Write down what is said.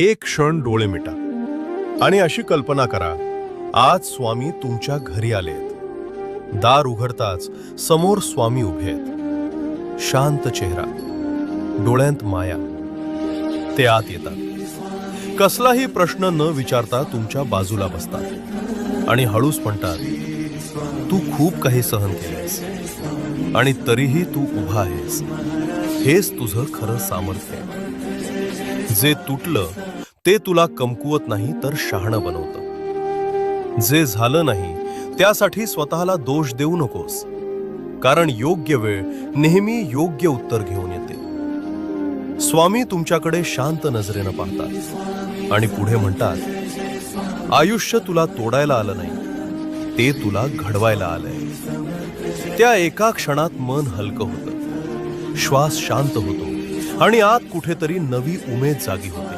एक क्षण डोळे मिटा आणि अशी कल्पना करा, आज स्वामी तुमच्या घरी आलेत. दार उघडताच समोर स्वामी उभे आहेत. शांत चेहरा, डोळ्यांत माया. ते आत येतात. कसलाही प्रश्न न विचारता तुमच्या बाजूला बसतात आणि हळूच म्हणतात, तू खूप काही सहन केलेस आणि तरीही तू उभा आहेस. हेच तुझं खरं सामर्थ्य आहे. जे तुटलं ते तुला कमकुवत नाही तर शहाणं बनवतं. जे झालं नाही त्यासाठी स्वतःला दोष देऊ नकोस, कारण योग्य वेळ नेहमी योग्य उत्तर घेऊन येते. स्वामी तुमच्याकडे शांत नजरेनं पाहतात आणि पुढे म्हणतात, आयुष्य तुला तोडायला आलं नाही, ते तुला घडवायला आलंय. त्या एका क्षणात मन हलकं होतं, श्वास शांत होतो आणि आत कुठेतरी नवी उमेद जागी होते.